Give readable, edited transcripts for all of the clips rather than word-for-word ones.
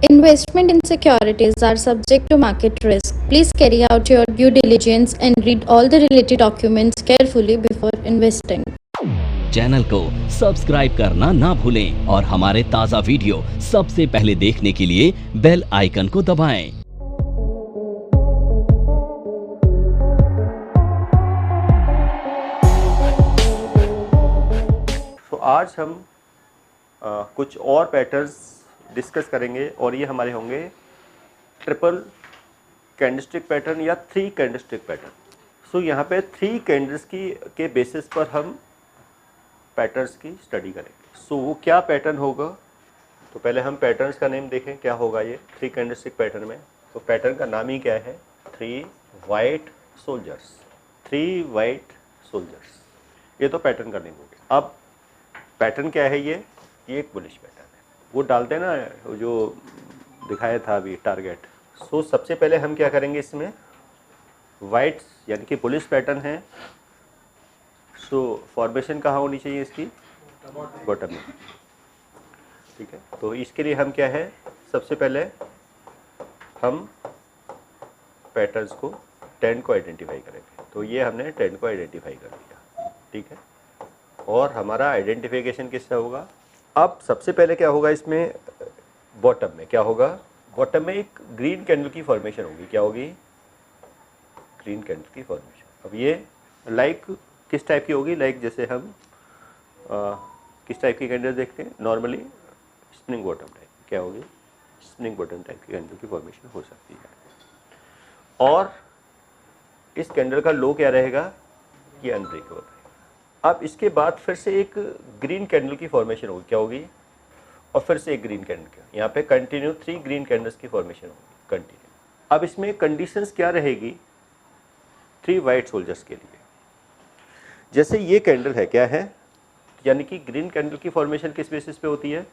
Investment in securities are subject to market risk. Please carry out your due diligence and read all the related documents carefully before investing. Channel को subscribe करना ना भूलें और हमारे ताज़ा video सबसे पहले देखने के लिए बेल आइकन को दबाएं। तो आज हम कुछ और पैटर्न्स डिस्कस करेंगे और ये हमारे होंगे ट्रिपल कैंडलस्टिक पैटर्न या 3 कैंडलस्टिक पैटर्न। सो यहाँ पे 3 कैंडल्स के बेसिस पर हम पैटर्न्स की स्टडी करेंगे। सो वो क्या पैटर्न होगा, तो पहले हम पैटर्न्स का नेम देखें क्या होगा ये 3 कैंडलस्टिक पैटर्न में। तो पैटर्न का नाम ही क्या है, 3 वाइट सोल्जर्स। 3 वाइट सोल्जर्स, ये तो पैटर्न का नेम हो गया। अब पैटर्न क्या है, ये एक बुलिश पैटर्न है। वो डालते हैं ना जो दिखाया था अभी टारगेट। सो सबसे पहले हम क्या करेंगे, इसमें वाइट यानी कि बुलिश पैटर्न है। सो फॉर्मेशन कहाँ होनी चाहिए इसकी, बॉटम में, ठीक है। तो इसके लिए हम क्या है, सबसे पहले हम पैटर्न्स को ट्रेंड को आइडेंटिफाई करेंगे। तो ये हमने ट्रेंड को आइडेंटिफाई कर लिया, ठीक है। और हमारा आइडेंटिफिकेशन किससे होगा, अब सबसे पहले क्या होगा इसमें, बॉटम में क्या होगा, बॉटम में एक ग्रीन कैंडल की फॉर्मेशन होगी। क्या होगी, ग्रीन कैंडल की फॉर्मेशन। अब ये लाइक किस टाइप की होगी, लाइक जैसे हम किस टाइप की कैंडल देखते हैं नॉर्मली, स्प्रिंग बॉटम टाइप। क्या होगी, स्प्रिंग बॉटम टाइप की कैंडल की फॉर्मेशन हो सकती है। और इस कैंडल का लो क्या रहेगा, ये अनब्रेकेबल रहेगा। अब इसके बाद फिर से एक ग्रीन कैंडल की फॉर्मेशन होगी। क्या होगी, और फिर से एक ग्रीन कैंडल की, यहाँ पे कंटिन्यू 3 ग्रीन कैंडल्स की फॉर्मेशन होगी कंटिन्यू। अब इसमें कंडीशंस क्या रहेगी 3 वाइट सोल्जर्स के लिए। जैसे ये कैंडल है, क्या है, यानी कि ग्रीन कैंडल की फॉर्मेशन किस बेसिस पे होती है,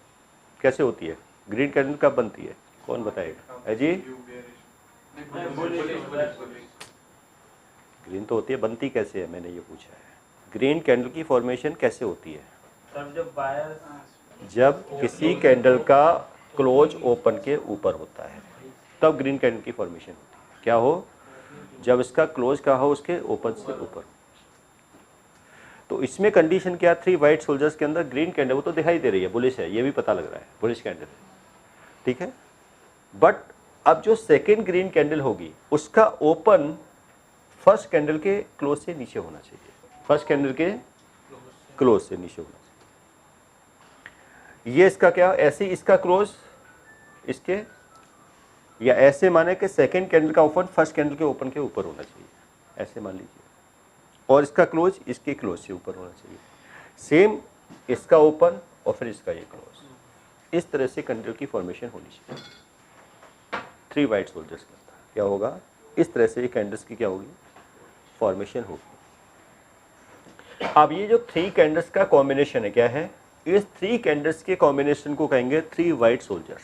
कैसे होती है, ग्रीन कैंडल कब बनती है, कौन बताएगा, है जी। ग्रीन तो होती है, बनती कैसे है, मैंने ये पूछा है। ग्रीन कैंडल की फॉर्मेशन कैसे होती है, जब किसी कैंडल का क्लोज ओपन के ऊपर होता है तब ग्रीन कैंडल की फॉर्मेशन होती है। क्या हो, जब इसका क्लोज का हो उसके ओपन से ऊपर। तो इसमें कंडीशन क्या, 3 वाइट सोल्जर्स के अंदर ग्रीन कैंडल, वो तो दिखाई दे रही है, बुलिश है, ये भी पता लग रहा है बुलिश कैंडल है, ठीक है। बट अब जो सेकेंड ग्रीन कैंडल होगी उसका ओपन फर्स्ट कैंडल के क्लोज से नीचे होना चाहिए, फर्स्ट कैंडल के क्लोज से नीचे होना चाहिए। ये इसका क्या, ऐसे इसका क्लोज इसके, या ऐसे माने कि सेकंड कैंडल का ओपन फर्स्ट कैंडल के ओपन के ऊपर होना चाहिए, ऐसे मान लीजिए। और इसका क्लोज इसके क्लोज से ऊपर होना चाहिए। सेम इसका ओपन और फिर इसका ये क्लोज, इस तरह से कैंडल की फॉर्मेशन होनी चाहिए 3 वाइट सोल्जर्स के अंदर। क्या होगा, इस तरह से कैंडल्स की क्या होगी, फॉर्मेशन होगी। अब ये जो 3 कैंडल्स का कॉम्बिनेशन है, क्या है, इस 3 कैंडल्स के कॉम्बिनेशन को कहेंगे 3 वाइट सोल्जर्स।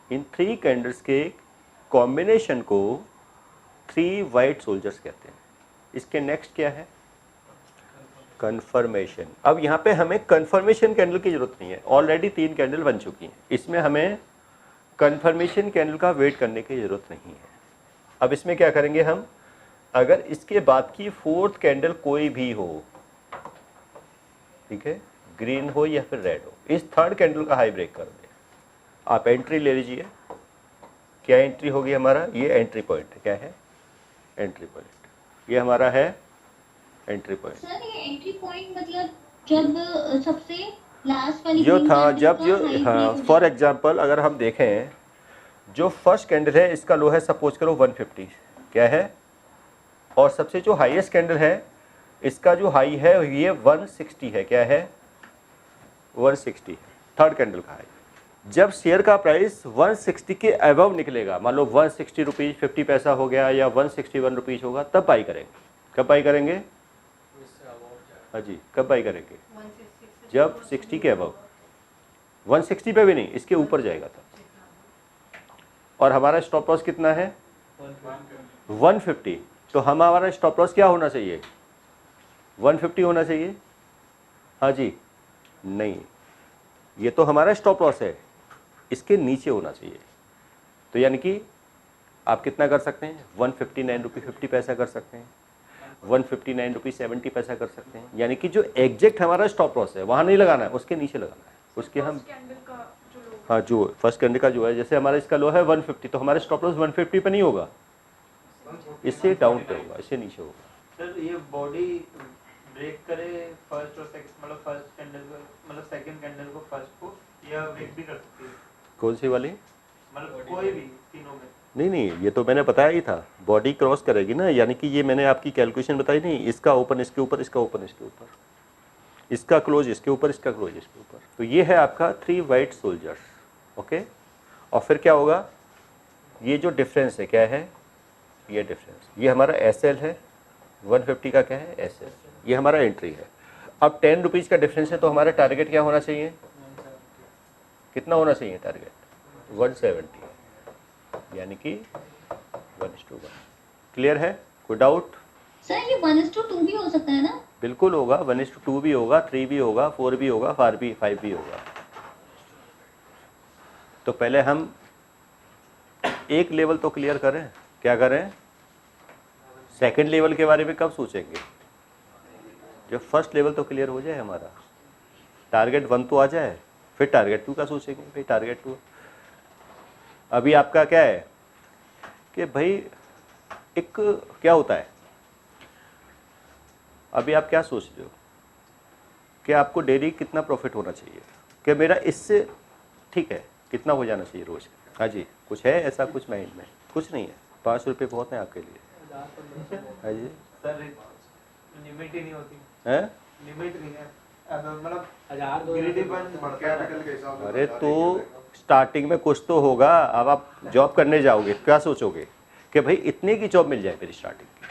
इन 3 कैंडल्स के कॉम्बिनेशन को 3 वाइट सोल्जर्स कहते हैं। इसके नेक्स्ट क्या है, कंफर्मेशन। अब यहाँ पे हमें कंफर्मेशन कैंडल की जरूरत नहीं है, ऑलरेडी 3 कैंडल बन चुकी हैं, इसमें हमें कंफर्मेशन कैंडल का वेट करने की जरूरत नहीं है। अब इसमें क्या करेंगे हम, अगर इसके बाद की 4th कैंडल कोई भी हो, ठीक है, ग्रीन हो या फिर रेड हो, इस 3rd कैंडल का हाई ब्रेक कर दे, आप एंट्री ले लीजिए। क्या एंट्री होगी हमारा, ये एंट्री पॉइंट है, क्या है, एंट्री पॉइंट, ये हमारा है एंट्री पॉइंट। सर ये एंट्री पॉइंट मतलब जब सबसे लास्ट वाली जो था, जब का जो, हाई हाँ, ब्रेक फॉर एग्जांपल अगर हम देखें, जो फर्स्ट कैंडल है इसका लो है सपोज करो 150, क्या है, और सबसे जो हाईएस्ट कैंडल है इसका जो हाई है ये 160 है, क्या है, 160, 3rd कैंडल का हाई। जब शेयर का प्राइस 160 के अबव निकलेगा, मान लो 160 रुपीज़ 50 पैसा हो गया या 161 रुपीज़ होगा, तब बाई करेंगे। कब बाई करेंगे, हाँ जी, कब बाई करेंगे, जब 60 के अबव, 160 पे भी नहीं, इसके ऊपर जाएगा तब। और हमारा स्टॉप लॉस कितना है, 150। तो हमारा स्टॉप लॉस क्या होना चाहिए, 150 होना चाहिए, हाँ जी, नहीं, ये तो हमारा स्टॉप लॉस है, इसके नीचे होना चाहिए। तो यानी कि आप कितना कर सकते हैं, 159 रुपये 50 पैसा कर सकते हैं, 159 रुपये 70 पैसा कर सकते हैं। यानी कि जो एग्जैक्ट हमारा स्टॉप लॉस है वहाँ नहीं लगाना है, उसके नीचे लगाना है, उसके हम हाँ जो फर्स्ट कैंडल का जो है, जैसे हमारा इसका लो है 150, तो हमारे स्टॉप लॉस 150 पे नहीं होगा, इससे डाउन पे होगा, इससे नीचे होगा। सर ये बॉडी ब्रेक करे फर्स्ट और सेकंड, मतलब फर्स्ट कैंडल को, मतलब सेकंड कैंडल को फर्स्ट को, या ब्रेक भी कर सकती है? कौन सी वाली? मतलब कोई भी तीनों में? नहीं, ये तो मैंने बताया ही था, बॉडी क्रॉस करेगी ना, यानी कि ये मैंने आपकी कैलकुलेशन बताई नहीं, इसका ओपन इसके ऊपर, इसका ओपन इसके ऊपर, इसका क्लोज इसके ऊपर, इसका क्लोज इसके ऊपर। तो ये है आपका 3 वाइट सोल्जर्स, ओके। और फिर क्या होगा, ये जो डिफरेंस है क्या है, ये डिफरेंस, ये हमारा एसएल है, 150 का क्या है एसएल, ये हमारा एंट्री है। अब 10 रुपीज़ का डिफरेंस है, तो हमारा टारगेट क्या होना चाहिए, कितना होना चाहिए टारगेट, 170, यानी कि 1:1। क्लियर है, कोई डाउट? सर ये 1:2 भी हो सकता है ना? बिल्कुल होगा, 1:2 भी होगा, 3 भी होगा, 4 भी होगा, 5 भी होगा। तो पहले हम एक लेवल तो क्लियर करें, क्या करें, सेकंड लेवल के बारे में कब सोचेंगे, जब फर्स्ट लेवल तो क्लियर हो जाए, हमारा टारगेट 1 तो आ जाए, फिर टारगेट 2 का सोचेंगे। भाई टारगेट 2 अभी आपका क्या है कि भाई एक क्या होता है, अभी आप क्या सोच रहे हो कि आपको डेली कितना प्रॉफिट होना चाहिए, कि मेरा इससे ठीक है कितना हो जाना चाहिए रोज। हाँ जी, कुछ है ऐसा कुछ माइंड में? कुछ नहीं है, 5 रुपये बहुत है आपके लिए। हाँ जी सर लिमिट ही नहीं होती है, लिमिट नहीं है, मतलब 1000 बढ़ता है। अरे तो स्टार्टिंग में कुछ तो होगा, अब आप जॉब करने जाओगे क्या सोचोगे कि भाई इतने की जॉब मिल जाए मेरी स्टार्टिंग की,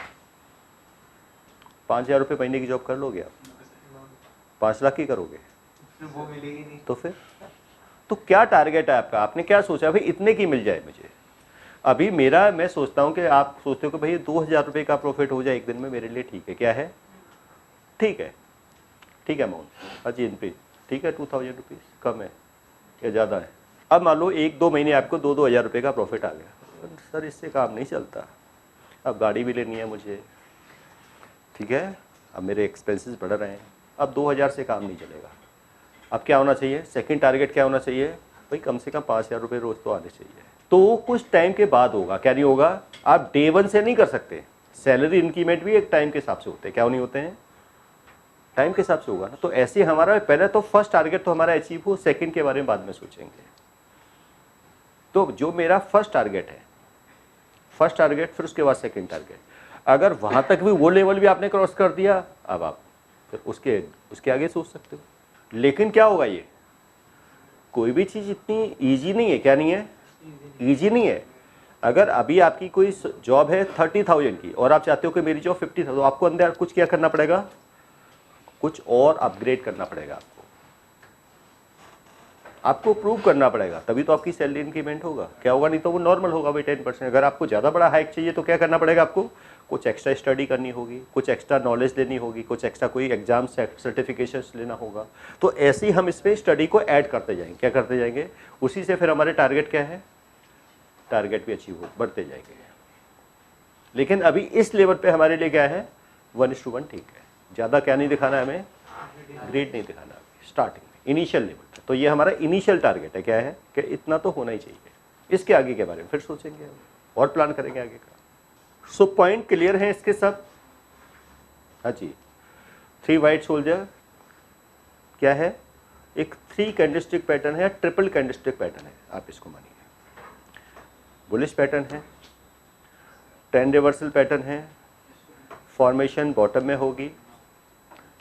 5,000 रुपये महीने की जॉब कर लोगे आप, 5 लाख की करोगे वो मिलेगी नहीं। तो फिर तो क्या टारगेट है आपका, आपने क्या सोचा भाई इतने की मिल जाए मुझे। अभी मेरा मैं सोचता हूँ कि आप सोचते हो कि भाई 2,000 रुपये का प्रॉफिट हो जाए एक दिन में, मेरे लिए ठीक है, क्या है, ठीक है अमाउंट। हाँ जी इनपे ठीक है, 2,000 रुपीज़ कम है या ज़्यादा है। अब मान लो 1-2 महीने आपको 2,000 रुपये का प्रॉफिट आ गया, सर इससे काम नहीं चलता, अब गाड़ी भी लेनी है मुझे, ठीक है, अब मेरे एक्सपेंसेस बढ़ रहे हैं, अब 2,000 से काम नहीं चलेगा। अब क्या होना चाहिए, सेकंड टारगेट क्या होना चाहिए, भाई कम से कम 5,000 रुपये रोज़ तो आने चाहिए। तो कुछ टाइम के बाद होगा, क्या नहीं होगा, आप डे 1 से नहीं कर सकते, सैलरी इंक्रीमेंट भी एक टाइम के हिसाब से होते हैं, क्या नहीं होते हैं, टाइम के हिसाब से होगा ना। तो ऐसे हमारा पहले तो फर्स्ट टारगेट तो हमारा अचीव हो, सेकंड के बारे में बाद में सोचेंगे। तो जो मेरा फर्स्ट टारगेट है, फर्स्ट टारगेट फिर उसके बाद सेकंड टारगेट, अगर वहां तक भी वो लेवल भी आपने क्रॉस कर दिया, अब आप फिर उसके आगे सोच सकते हो। लेकिन क्या होगा, ये कोई भी चीज़ इतनी ईजी नहीं है, क्या नहीं है, ईजी नहीं है। अगर अभी आपकी कोई जॉब है 30,000 की और आप चाहते हो कि मेरी जॉब 50,000, तो आपको अंदर कुछ क्या करना पड़ेगा, कुछ और अपग्रेड करना पड़ेगा, आपको प्रूव करना पड़ेगा, तभी तो आपकी सैलरी इंक्रीमेंट होगा। क्या होगा, नहीं तो वो नॉर्मल होगा भाई 10%। अगर आपको ज़्यादा बड़ा हाइक चाहिए तो क्या करना पड़ेगा, आपको कुछ एक्स्ट्रा स्टडी करनी होगी, कुछ एक्स्ट्रा नॉलेज लेनी होगी, कुछ एक्स्ट्रा कोई एग्जाम सर्टिफिकेशंस लेना होगा। तो ऐसे ही हम इस पर स्टडी को ऐड करते जाएंगे, क्या करते जाएंगे, उसी से फिर हमारे टारगेट क्या है, टारगेट भी अचीव हो, बढ़ते जाएंगे। लेकिन अभी इस लेवल पे हमारे लिए क्या है, 1:1 ठीक है, ज़्यादा क्या नहीं दिखाना है हमें, ग्रेड नहीं दिखाना है स्टार्टिंग में, इनिशियल लेवल पे। तो ये हमारा इनिशियल टारगेट है, क्या है कि इतना तो होना ही चाहिए। इसके आगे के बारे में फिर सोचेंगे और प्लान करेंगे आगे का। सो पॉइंट क्लियर है इसके सब? हाँ जी, 3 वाइट सोल्जर क्या है, एक 3 कैंडलस्टिक पैटर्न है, ट्रिपल कैंडलस्टिक पैटर्न है, आप इसको मानिए। बुलिश पैटर्न है, ट्रेंड रिवर्सल पैटर्न है, फॉर्मेशन बॉटम में होगी,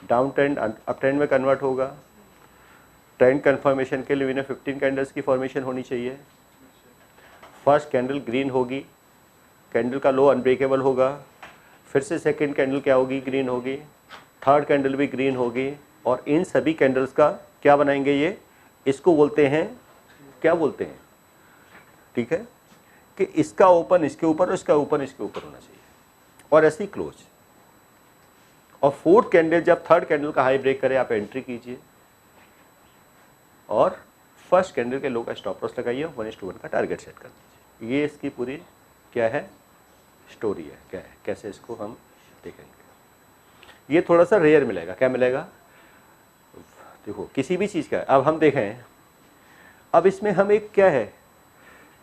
डाउन ट्रेंड अप ट्रेंड में कन्वर्ट होगा। ट्रेंड कंफर्मेशन के लिए इन्हें 15 कैंडल्स की फॉर्मेशन होनी चाहिए। फर्स्ट कैंडल ग्रीन होगी, कैंडल का लो अनब्रेकेबल होगा, फिर से सेकंड कैंडल क्या होगी, ग्रीन होगी, थर्ड कैंडल भी ग्रीन होगी, और इन सभी कैंडल्स का क्या बनाएंगे, ये इसको बोलते हैं, क्या बोलते हैं, ठीक है, कि इसका ओपन इसके ऊपर, इसका ओपन इसके ऊपर होना चाहिए, और ऐसे ही क्लोज। और फोर्थ कैंडल जब थर्ड कैंडल का हाई ब्रेक करे, आप एंट्री कीजिए और फर्स्ट कैंडल के लो का स्टॉप लॉस लगाइए, 1:1 का टारगेट सेट कर दीजिए। ये इसकी पूरी क्या है, स्टोरी है, क्या है, कैसे इसको हम देखेंगे। ये थोड़ा सा रेयर मिलेगा, क्या मिलेगा, देखो किसी भी चीज़ का। अब हम देखें, अब इसमें हम एक क्या है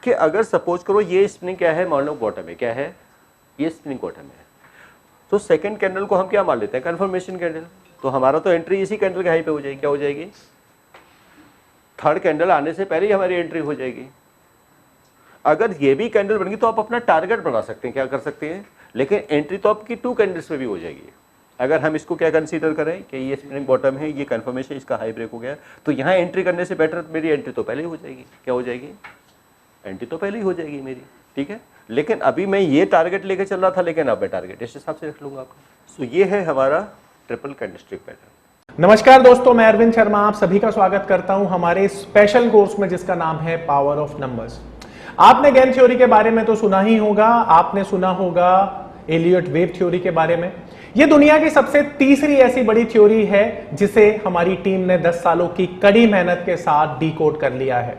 कि अगर सपोज करो ये स्प्रिंग क्या है, मान लो बॉटम है, क्या है, ये स्प्रिंग बॉटम है, तो सेकंड कैंडल को हम क्या मान लेते हैं, कंफर्मेशन कैंडल। तो हमारा तो एंट्री इसी कैंडल के हाई पे हो जाएगी, क्या हो जाएगी, थर्ड कैंडल आने से पहले ही हमारी एंट्री हो जाएगी। अगर ये भी कैंडल बन गई तो आप अपना टारगेट बढ़ा सकते हैं, क्या कर सकते हैं, लेकिन एंट्री तो आपकी 2 कैंडल्स में भी हो जाएगी। अगर हम इसको क्या कंसीडर करें कि ये स्प्रिंग बॉटम है, ये कंफर्मेशन, इसका हाई ब्रेक हो गया, तो यहाँ एंट्री करने से बेटर मेरी एंट्री तो पहले ही हो जाएगी, क्या हो जाएगी, एंट्री तो पहले ही हो जाएगी मेरी, ठीक है। लेकिन अभी मैं ये टारगेट लेके चल रहा था, लेकिन अब मैं टारगेट इस हिसाब से रख लूंगा आपका। सो ये है हमारा ट्रिपल कैंडलस्टिक पैटर्न। नमस्कार दोस्तों, मैं अरविंद शर्मा आप सभी का स्वागत करता हूं हमारे स्पेशल कोर्स में जिसका नाम है पावर ऑफ नंबर्स। आपने गैन थ्योरी के बारे में तो सुना ही होगा, आपने सुना होगा एलियट वेव थ्योरी के बारे में। यह दुनिया की सबसे तीसरी ऐसी बड़ी थ्योरी है जिसे हमारी टीम ने 10 सालों की कड़ी मेहनत के साथ डिकोड कर लिया है।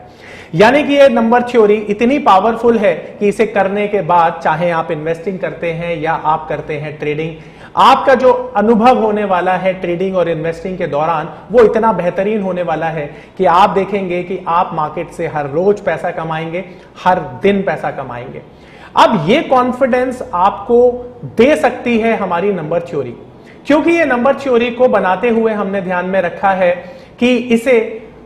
यानी कि यह नंबर थ्योरी इतनी पावरफुल है कि इसे करने के बाद चाहे आप इन्वेस्टिंग करते हैं या आप करते हैं ट्रेडिंग, आपका जो अनुभव होने वाला है ट्रेडिंग और इन्वेस्टिंग के दौरान वो इतना बेहतरीन होने वाला है कि आप देखेंगे कि आप मार्केट से हर रोज पैसा कमाएंगे, हर दिन पैसा कमाएंगे। अब ये कॉन्फिडेंस आपको दे सकती है हमारी नंबर थ्योरी, क्योंकि ये नंबर थ्योरी को बनाते हुए हमने ध्यान में रखा है कि इसे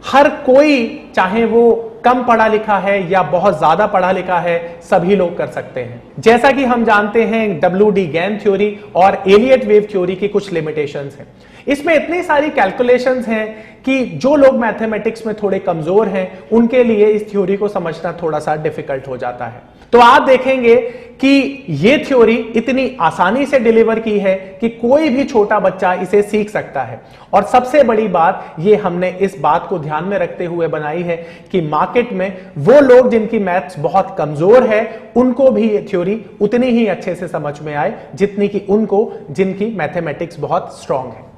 हर कोई, चाहे वो कम पढ़ा लिखा है या बहुत ज्यादा पढ़ा लिखा है, सभी लोग कर सकते हैं। जैसा कि हम जानते हैं WD गैन थ्योरी और एलियट वेव थ्योरी की कुछ लिमिटेशंस हैं। इसमें इतनी सारी कैलकुलेशंस हैं कि जो लोग मैथमेटिक्स में थोड़े कमजोर हैं उनके लिए इस थ्योरी को समझना थोड़ा सा डिफिकल्ट हो जाता है। तो आप देखेंगे कि ये थ्योरी इतनी आसानी से डिलीवर की है कि कोई भी छोटा बच्चा इसे सीख सकता है। और सबसे बड़ी बात ये हमने इस बात को ध्यान में रखते हुए बनाई है कि मार्केट में वो लोग जिनकी मैथ्स बहुत कमजोर है उनको भी ये थ्योरी उतनी ही अच्छे से समझ में आए जितनी कि उनको जिनकी मैथमेटिक्स बहुत स्ट्रांग है।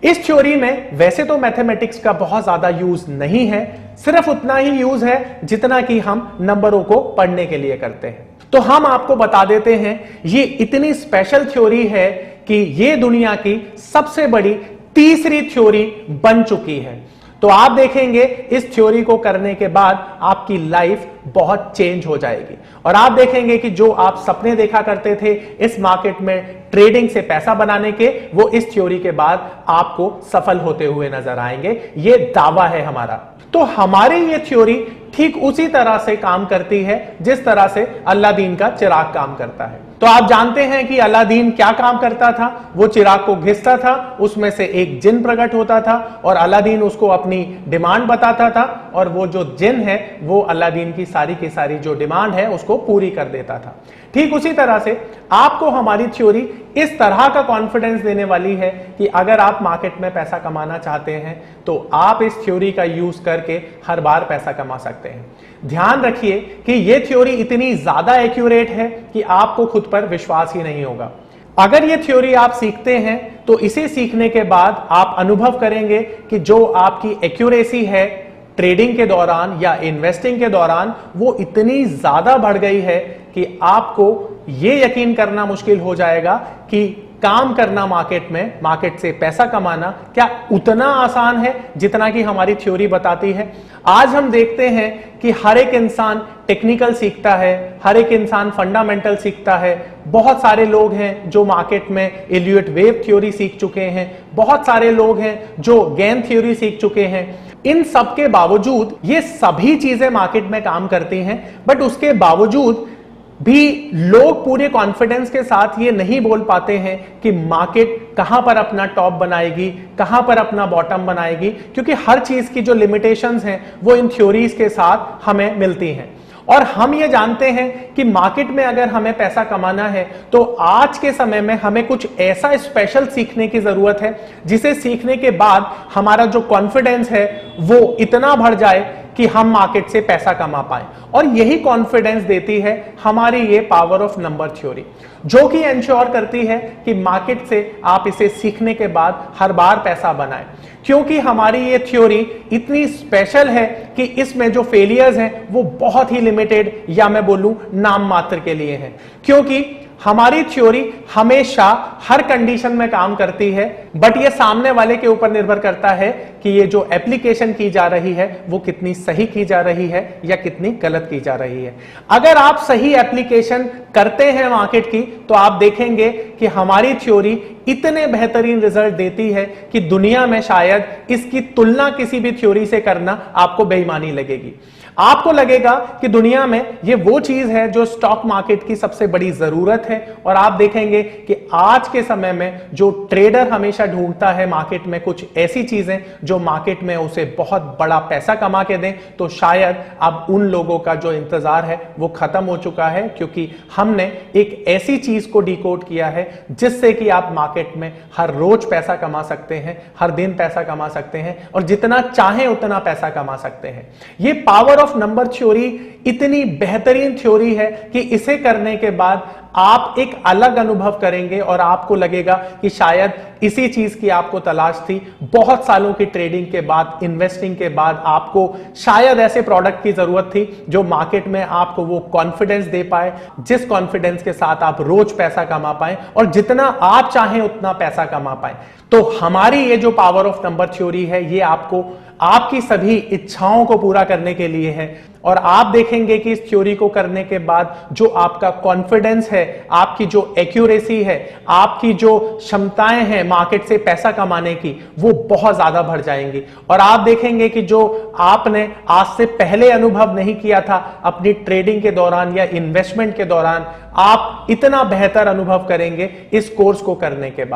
इस थ्योरी में वैसे तो मैथमेटिक्स का बहुत ज्यादा यूज नहीं है, सिर्फ उतना ही यूज है जितना कि हम नंबरों को पढ़ने के लिए करते हैं। तो हम आपको बता देते हैं ये इतनी स्पेशल थ्योरी है कि ये दुनिया की सबसे बड़ी तीसरी थ्योरी बन चुकी है। तो आप देखेंगे इस थ्योरी को करने के बाद आपकी लाइफ बहुत चेंज हो जाएगी और आप देखेंगे कि जो आप सपने देखा करते थे इस मार्केट में ट्रेडिंग से पैसा बनाने के, वो इस थ्योरी के बाद आपको सफल होते हुए नजर आएंगे। ये दावा है हमारा। तो हमारी ये थ्योरी ठीक उसी तरह से काम करती है जिस तरह से अलादीन का चिराग काम करता है। तो आप जानते हैं कि अलादीन क्या काम करता था, वो चिराग को घिसता था, उसमें से एक जिन प्रकट होता था और अलादीन उसको अपनी डिमांड बताता था और वो जो जिन है वो अलादीन की सारी जो डिमांड है उसको पूरी कर देता था। ठीक उसी तरह से आपको हमारी थ्योरी इस तरह का कॉन्फिडेंस देने वाली है कि अगर आप मार्केट में पैसा कमाना चाहते हैं तो आप इस थ्योरी का यूज करके हर बार पैसा कमा सकते हैं। ध्यान रखिए कि यह थ्योरी इतनी ज्यादा एक्यूरेट है कि आपको खुद पर विश्वास ही नहीं होगा। अगर यह थ्योरी आप सीखते हैं तो इसे सीखने के बाद आप अनुभव करेंगे कि जो आपकी एक्यूरेसी है ट्रेडिंग के दौरान या इन्वेस्टिंग के दौरान वो इतनी ज्यादा बढ़ गई है कि आपको यह यकीन करना मुश्किल हो जाएगा कि काम करना मार्केट में, मार्केट से पैसा कमाना क्या उतना आसान है जितना कि हमारी थ्योरी बताती है। आज हम देखते हैं कि हर एक इंसान टेक्निकल सीखता है, हर एक इंसान फंडामेंटल सीखता है। बहुत सारे लोग हैं जो मार्केट में एलियट वेव थ्योरी सीख चुके हैं, बहुत सारे लोग हैं जो गैन थ्योरी सीख चुके हैं। इन सब के बावजूद ये सभी चीजें मार्केट में काम करती हैं, बट उसके बावजूद भी लोग पूरे कॉन्फिडेंस के साथ ये नहीं बोल पाते हैं कि मार्केट कहां पर अपना टॉप बनाएगी, कहां पर अपना बॉटम बनाएगी, क्योंकि हर चीज की जो लिमिटेशंस हैं वो इन थ्योरीज के साथ हमें मिलती हैं। और हम ये जानते हैं कि मार्केट में अगर हमें पैसा कमाना है तो आज के समय में हमें कुछ ऐसा स्पेशल सीखने की जरूरत है जिसे सीखने के बाद हमारा जो कॉन्फिडेंस है वो इतना बढ़ जाए कि हम मार्केट से पैसा कमा पाए। और यही कॉन्फिडेंस देती है हमारी ये पावर ऑफ नंबर थ्योरी, जो कि इंश्योर करती है कि मार्केट से आप इसे सीखने के बाद हर बार पैसा बनाएं। क्योंकि हमारी ये थ्योरी इतनी स्पेशल है कि इसमें जो फेलियर्स हैं वो बहुत ही लिमिटेड या मैं बोलूं नाम मात्र के लिए हैं। क्योंकि हमारी थ्योरी हमेशा हर कंडीशन में काम करती है, बट ये सामने वाले के ऊपर निर्भर करता है कि ये जो एप्लीकेशन की जा रही है वो कितनी सही की जा रही है या कितनी गलत की जा रही है। अगर आप सही एप्लीकेशन करते हैं मार्केट की तो आप देखेंगे कि हमारी थ्योरी इतने बेहतरीन रिजल्ट देती है कि दुनिया में शायद इसकी तुलना किसी भी थ्योरी से करना आपको बेईमानी लगेगी। आपको लगेगा कि दुनिया में ये वो चीज है जो स्टॉक मार्केट की सबसे बड़ी जरूरत है, और आप देखेंगे कि आज के समय में जो ट्रेडर हमेशा ढूंढता है मार्केट में कुछ ऐसी चीजें जो मार्केट में उसे बहुत बड़ा पैसा कमा के दें, तो शायद अब उन लोगों का जो इंतजार है वो खत्म हो चुका है, क्योंकि हमने एक ऐसी चीज को डिकोड किया है जिससे कि आप मार्केट में हर रोज पैसा कमा सकते हैं, हर दिन पैसा कमा सकते हैं, और जितना चाहें उतना पैसा कमा सकते हैं। ये पावर ऑफ नंबर थ्योरी इतनी बेहतरीन थ्योरी है कि इसे करने के बाद आप एक अलग अनुभव करेंगे और आपको लगेगा कि शायद इसी चीज की आपको तलाश थी। बहुत सालों की ट्रेडिंग के बाद, इन्वेस्टिंग के बाद आपको शायद ऐसे प्रोडक्ट की जरूरत थी जो मार्केट में आपको वो कॉन्फिडेंस दे पाए, जिस कॉन्फिडेंस के साथ आप रोज पैसा कमा पाए और जितना आप चाहें उतना पैसा कमा पाए। तो हमारी ये जो पावर ऑफ नंबर थ्योरी है ये आपको आपकी सभी इच्छाओं को पूरा करने के लिए है, और आप देखेंगे कि इस थ्योरी को करने के बाद जो आपका कॉन्फिडेंस है, आपकी जो एक्यूरेसी है, आपकी जो क्षमताएं हैं मार्केट से पैसा कमाने की, वो बहुत ज्यादा बढ़ जाएंगी। और आप देखेंगे कि जो आपने आज से पहले अनुभव नहीं किया था अपनी ट्रेडिंग के दौरान या इन्वेस्टमेंट के दौरान, आप इतना बेहतर अनुभव करेंगे इस कोर्स को करने के बाद।